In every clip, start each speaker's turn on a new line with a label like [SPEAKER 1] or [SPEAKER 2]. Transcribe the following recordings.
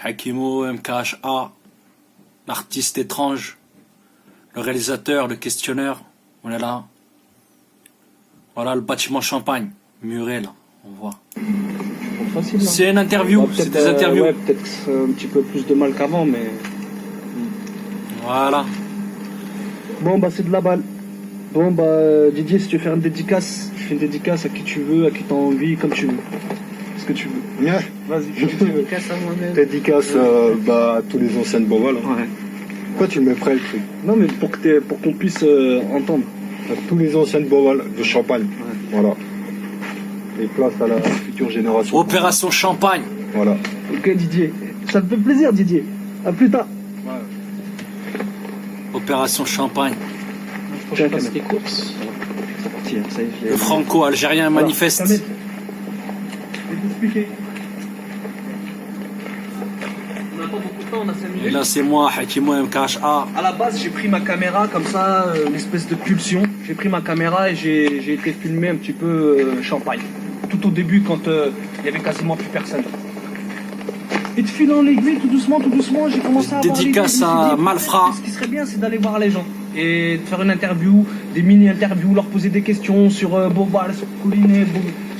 [SPEAKER 1] Hakimo, MKHA, l'artiste étrange, le réalisateur, le questionneur, on est là. Voilà le bâtiment Champagne, muré là, on voit. C'est une interview, c'est des interviews.
[SPEAKER 2] Ouais, peut-être que c'est un petit peu plus de mal qu'avant, mais...
[SPEAKER 1] Voilà.
[SPEAKER 2] Bon, bah c'est de la balle. Bon, bah Didier, si tu veux faire une dédicace, je fais une dédicace à qui tu veux, à qui t'as envie, comme tu veux. Ce que tu veux.
[SPEAKER 3] Yeah.
[SPEAKER 2] Vas-y, fais ce que tu veux. Dédicace à moi-même.
[SPEAKER 3] Dédicace à tous les anciens de Beauval. Hein.
[SPEAKER 2] Ouais.
[SPEAKER 3] Pourquoi tu le mets près le truc?
[SPEAKER 2] Non, mais pour qu'on puisse entendre.
[SPEAKER 3] À tous les anciens de Beauval, de Champagne.
[SPEAKER 2] Ouais.
[SPEAKER 3] Voilà. Et place à la future génération.
[SPEAKER 1] Opération Champagne.
[SPEAKER 3] Voilà.
[SPEAKER 2] Ok, Didier. Ça me fait plaisir, Didier. À plus tard.
[SPEAKER 1] Opération Champagne.
[SPEAKER 2] Je passe les courses. C'est parti, hein, ça y est.
[SPEAKER 1] Le franco-algérien manifeste.
[SPEAKER 2] Je vais t'expliquer. On n'a pas beaucoup de temps, on a 5 minutes.
[SPEAKER 1] Et là c'est moi, Hakimo MKHA.
[SPEAKER 2] À la base, j'ai pris ma caméra comme ça, une espèce de pulsion. J'ai pris ma caméra et j'ai été filmer un petit peu Champagne. Tout au début, quand il y avait quasiment plus personne. Et de fil en aiguille, tout doucement, j'ai commencé à avoir
[SPEAKER 1] Dédicace
[SPEAKER 2] l'idée, je me suis
[SPEAKER 1] à
[SPEAKER 2] dit,
[SPEAKER 1] Malfrat.
[SPEAKER 2] Ce qui serait bien, c'est d'aller voir les gens et de faire une interview, des mini-interviews, leur poser des questions sur Beauval, sur Collinet,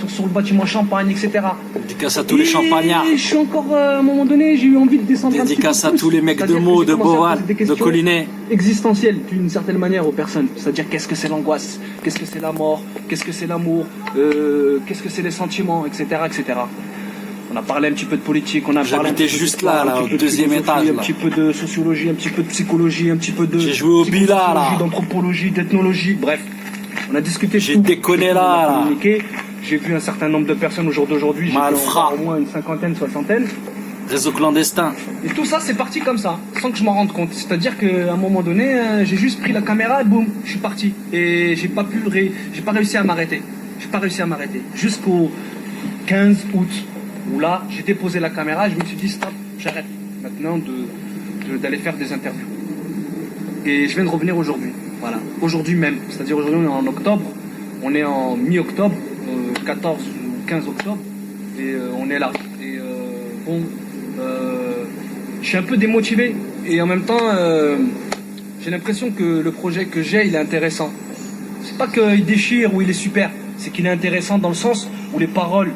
[SPEAKER 2] sur le bâtiment Champagne, etc.
[SPEAKER 1] Dédicace à tous les champagnards.
[SPEAKER 2] Et je suis encore, à un moment donné, j'ai eu envie de descendre
[SPEAKER 1] Dédicace
[SPEAKER 2] un petit peu
[SPEAKER 1] à tous les mecs de
[SPEAKER 2] C'est-à-dire
[SPEAKER 1] Meaux,
[SPEAKER 2] que j'ai
[SPEAKER 1] de
[SPEAKER 2] commencé à
[SPEAKER 1] Beauval,
[SPEAKER 2] poser des
[SPEAKER 1] de
[SPEAKER 2] questions
[SPEAKER 1] Collinet.
[SPEAKER 2] existentielles d'une certaine manière aux personnes. C'est-à-dire qu'est-ce que c'est l'angoisse, qu'est-ce que c'est la mort, qu'est-ce que c'est l'amour, qu'est-ce que c'est les sentiments, etc., etc. On a parlé un petit peu de politique, on a parlé un
[SPEAKER 1] J'habitais
[SPEAKER 2] petit peu
[SPEAKER 1] juste
[SPEAKER 2] d'histoire,
[SPEAKER 1] là,
[SPEAKER 2] un
[SPEAKER 1] au
[SPEAKER 2] petit peu de
[SPEAKER 1] deuxième
[SPEAKER 2] philosophie,
[SPEAKER 1] étage,
[SPEAKER 2] un
[SPEAKER 1] là.
[SPEAKER 2] petit peu de sociologie, un petit peu de psychologie, un petit peu de...
[SPEAKER 1] J'ai joué au billard, là.
[SPEAKER 2] D'anthropologie, d'ethnologie, bref. On a discuté de
[SPEAKER 1] J'ai
[SPEAKER 2] tout.
[SPEAKER 1] déconné,
[SPEAKER 2] On a
[SPEAKER 1] là.
[SPEAKER 2] communiqué. J'ai vu un certain nombre de personnes au jour d'aujourd'hui, j'ai vu
[SPEAKER 1] Malfrat.
[SPEAKER 2] au moins une cinquantaine, soixantaine.
[SPEAKER 1] Réseau clandestin.
[SPEAKER 2] Et tout ça, c'est parti comme ça, sans que je m'en rende compte. C'est-à-dire qu'à un moment donné, j'ai juste pris la caméra et boum, je suis parti. Et j'ai pas réussi à m'arrêter. J'ai pas réussi à m'arrêter. Jusqu'au 15 août, où là, j'ai déposé la caméra et je me suis dit, stop, j'arrête maintenant d'aller faire des interviews. Et je viens de revenir aujourd'hui. Voilà. Aujourd'hui même. C'est-à-dire aujourd'hui, on est en octobre. On est en mi-octobre, 14 ou 15 octobre. Et on est là. Et bon... je suis un peu démotivé et en même temps j'ai l'impression que le projet que j'ai il est intéressant. C'est pas qu'il déchire ou il est super, c'est qu'il est intéressant dans le sens où les paroles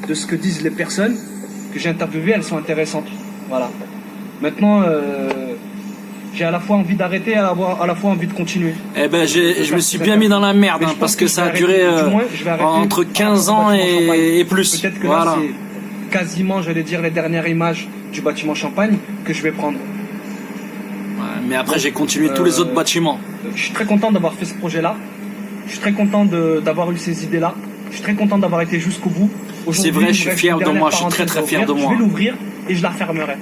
[SPEAKER 2] de ce que disent les personnes que j'ai interviewées, elles sont intéressantes. Voilà. Maintenant j'ai à la fois envie d'arrêter et à la fois envie de continuer.
[SPEAKER 1] Eh ben je me suis bien mis dans la merde hein, parce que ça a duré entre 15 ans et plus.
[SPEAKER 2] Peut-être que
[SPEAKER 1] voilà.
[SPEAKER 2] là c'est quasiment, j'allais dire, les dernières images du bâtiment Champagne que je vais prendre.
[SPEAKER 1] Ouais, mais après j'ai continué tous les autres bâtiments.
[SPEAKER 2] Je suis très content d'avoir fait ce projet-là. Je suis très content d'avoir eu ces idées-là. Je suis très content d'avoir été jusqu'au bout.
[SPEAKER 1] C'est vrai, je suis fier de moi, je suis très très fier de moi.
[SPEAKER 2] Je vais l'ouvrir et je la refermerai.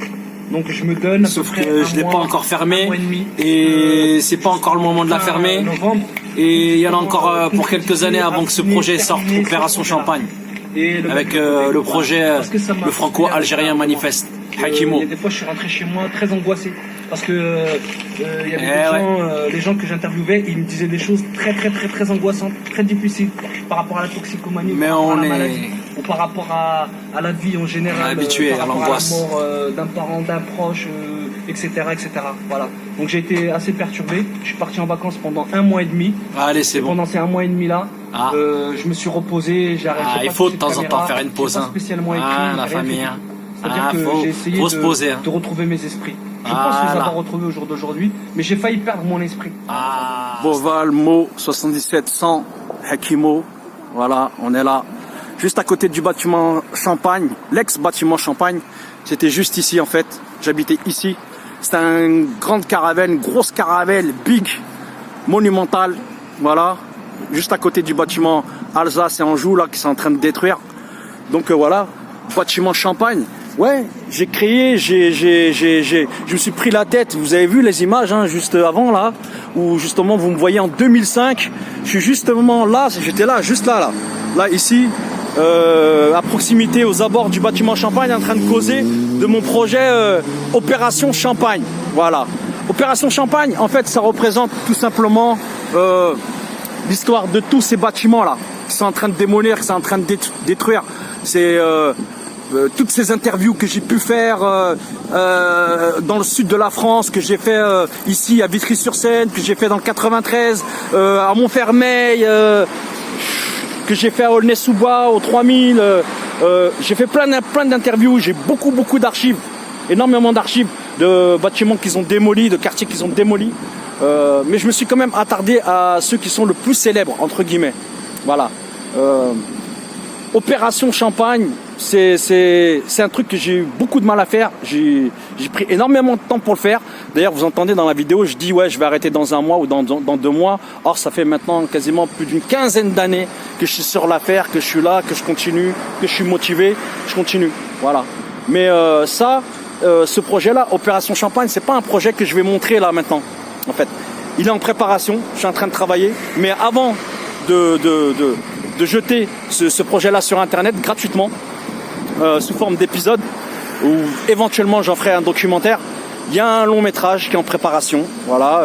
[SPEAKER 2] Donc je me donne à
[SPEAKER 1] Sauf
[SPEAKER 2] peu près
[SPEAKER 1] que je ne l'ai pas encore fermé et c'est pas encore le moment de la fermer.
[SPEAKER 2] Novembre.
[SPEAKER 1] Et il y en a encore pour quelques années avant que ce projet sorte, Opération Champagne. Avec le projet, le franco-algérien manifeste, Hakimo.
[SPEAKER 2] Et des fois je suis rentré chez moi très angoissé. Parce que il y avait des gens que j'interviewais, ils me disaient des choses très angoissantes, très difficiles par rapport à la toxicomanie,
[SPEAKER 1] mais
[SPEAKER 2] par rapport
[SPEAKER 1] on
[SPEAKER 2] à la
[SPEAKER 1] est
[SPEAKER 2] maladie, ou par rapport à la vie en général,
[SPEAKER 1] habitué
[SPEAKER 2] par
[SPEAKER 1] à
[SPEAKER 2] rapport
[SPEAKER 1] l'angoisse.
[SPEAKER 2] à la mort d'un parent, d'un proche, etc., etc. Voilà. Donc j'ai été assez perturbé. Je suis parti en vacances pendant 1 mois et demi.
[SPEAKER 1] Allez, c'est bon.
[SPEAKER 2] Pendant ces 1 mois et demi là, je me suis reposé, j'ai arrêté.
[SPEAKER 1] Il faut de temps en temps faire une pause.
[SPEAKER 2] Pas spécialement écrit,
[SPEAKER 1] la famille.
[SPEAKER 2] C'est-à-dire que j'ai essayé de retrouver mes esprits. Je pense les avoir retrouvés au jour d'aujourd'hui, mais j'ai failli perdre mon esprit.
[SPEAKER 1] Beauval, Meaux, 77 100, Hakimo. Voilà, on est là. Juste à côté du bâtiment Champagne, l'ex-bâtiment Champagne. C'était juste ici en fait. J'habitais ici. C'était une grande caravelle, grosse caravelle, big, monumentale. Voilà. Juste à côté du bâtiment Alsace et Anjou, là, qui sont en train de détruire. Donc voilà, bâtiment Champagne. Ouais, j'ai créé, je me suis pris la tête. Vous avez vu les images hein, juste avant là, où justement vous me voyez en 2005. Je suis justement là, j'étais là, juste là, ici, à proximité, aux abords du bâtiment Champagne, en train de causer de mon projet Opération Champagne. Voilà, Opération Champagne. En fait, ça représente tout simplement l'histoire de tous ces bâtiments là qui sont en train de démolir, qui sont en train de détruire. C'est toutes ces interviews que j'ai pu faire dans le sud de la France, que j'ai fait ici à Vitry-sur-Seine, que j'ai fait dans le 93, à Montfermeil, que j'ai fait à Aulnay-sous-Bois, au 3000. J'ai fait plein d'interviews, j'ai beaucoup d'archives, énormément d'archives de bâtiments qu'ils ont démolis, de quartiers qu'ils ont démolis. Mais je me suis quand même attardé à ceux qui sont le plus célèbres, entre guillemets. Voilà. Opération Champagne, c'est un truc que j'ai eu beaucoup de mal à faire. J'ai pris énormément de temps pour le faire. D'ailleurs, vous entendez dans la vidéo, je dis ouais, je vais arrêter dans un mois ou dans 2 mois. Or, ça fait maintenant quasiment plus d'une quinzaine d'années que je suis sur l'affaire, que je suis là, que je continue, que je suis motivé, je continue. Voilà. Mais ce projet-là, Opération Champagne, c'est pas un projet que je vais montrer là maintenant. En fait, il est en préparation. Je suis en train de travailler. Mais avant de jeter ce projet-là sur Internet gratuitement, sous forme d'épisode, ou éventuellement j'en ferai un documentaire. Il y a un long métrage qui est en préparation. Voilà,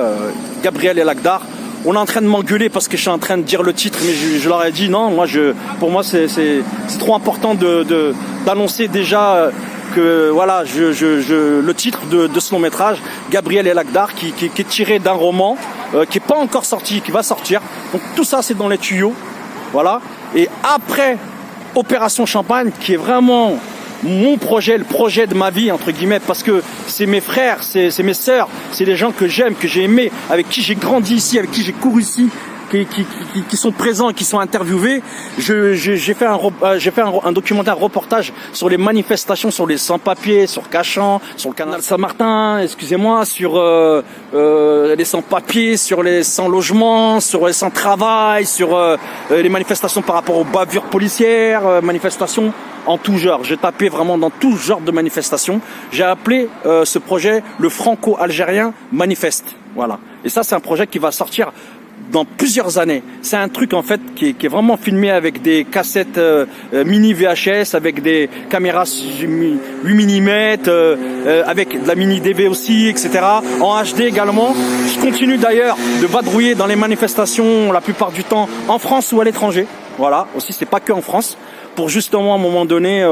[SPEAKER 1] Gabriel et Lagdar. On est en train de m'engueuler parce que je suis en train de dire le titre, mais je leur ai dit non. Pour moi, c'est trop important d'annoncer déjà que voilà, le titre de ce long métrage, Gabriel et Lagdar, qui est tiré d'un roman qui est pas encore sorti, qui va sortir. Donc tout ça, c'est dans les tuyaux. Voilà. Et après Opération Champagne, qui est vraiment mon projet, le projet de ma vie, entre guillemets, parce que c'est mes frères, c'est mes sœurs, c'est les gens que j'aime, que j'ai aimés, avec qui j'ai grandi ici, avec qui j'ai couru ici, qui sont présents et qui sont interviewés. J'ai fait un documentaire, reportage sur les manifestations, sur les sans-papiers, sur Cachan, sur le canal Saint-Martin, excusez-moi, sur les sans-papiers, sur les sans-logements, sur les sans-travail, sur les manifestations par rapport aux bavures policières, manifestations en tout genre. J'ai tapé vraiment dans tout genre de manifestations. J'ai appelé ce projet le Franco-Algérien Manifeste. Voilà. Et ça, c'est un projet qui va sortir dans plusieurs années. C'est un truc en fait qui est vraiment filmé avec des cassettes mini VHS, avec des caméras 8 mm, avec de la mini DV aussi, etc. En HD également. Je continue d'ailleurs de vadrouiller dans les manifestations la plupart du temps en France ou à l'étranger. Voilà, aussi c'est pas que en France, pour justement à un moment donné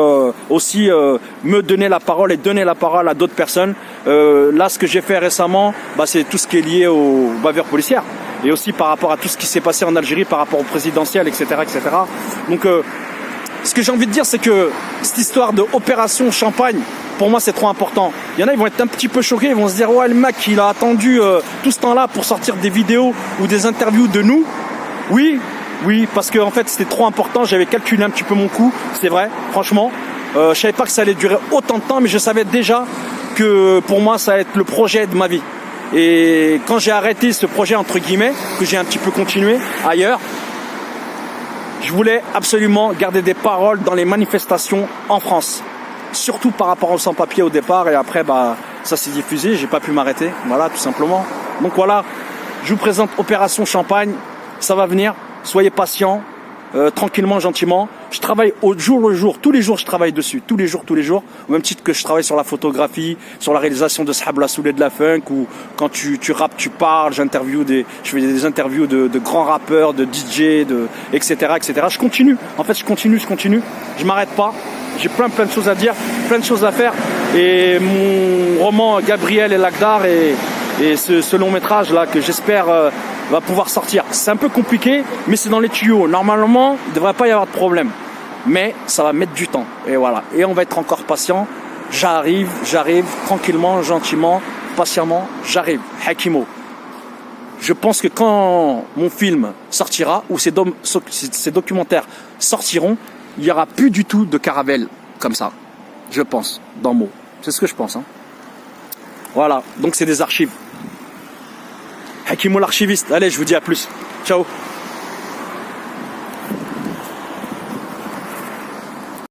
[SPEAKER 1] aussi me donner la parole et donner la parole à d'autres personnes. Là, ce que j'ai fait récemment, c'est tout ce qui est lié aux bavures policières et aussi par rapport à tout ce qui s'est passé en Algérie par rapport au présidentiel, etc., etc. Donc, ce que j'ai envie de dire, c'est que cette histoire de Opération Champagne, pour moi, c'est trop important. Il y en a, ils vont être un petit peu choqués, ils vont se dire ouais, le mec, il a attendu tout ce temps-là pour sortir des vidéos ou des interviews de nous. Oui, parce que en fait c'était trop important, j'avais calculé un petit peu mon coût, c'est vrai, franchement. Je savais pas que ça allait durer autant de temps, mais je savais déjà que pour moi ça allait être le projet de ma vie. Et quand j'ai arrêté ce projet entre guillemets, que j'ai un petit peu continué ailleurs, je voulais absolument garder des paroles dans les manifestations en France. Surtout par rapport aux sans-papiers au départ, et après ça s'est diffusé, j'ai pas pu m'arrêter, voilà, tout simplement. Donc voilà, je vous présente Opération Champagne, ça va venir. Soyez patients, tranquillement, gentiment. Je travaille au jour le jour, tous les jours je travaille dessus, tous les jours. Au même titre que je travaille sur la photographie, sur la réalisation de Sahab la Soulé de la Funk, ou quand tu rappes, tu parles, je fais des interviews de grands rappeurs, de DJ, etc., etc. Je continue, je continue, je m'arrête pas. J'ai plein de choses à dire, plein de choses à faire. Et mon roman Gabriel et Lagdar et ce long métrage là que j'espère va pouvoir sortir. C'est un peu compliqué, mais c'est dans les tuyaux. Normalement, il ne devrait pas y avoir de problème. Mais ça va mettre du temps. Et voilà. Et on va être encore patient. J'arrive, tranquillement, gentiment, patiemment, j'arrive. Hakimo. Je pense que quand mon film sortira, ou ces documentaires sortiront, il n'y aura plus du tout de caravelle comme ça. Je pense, dans mots. C'est ce que je pense. Voilà. Donc c'est des archives. Hakimo l'archiviste. Allez, je vous dis à plus. Ciao.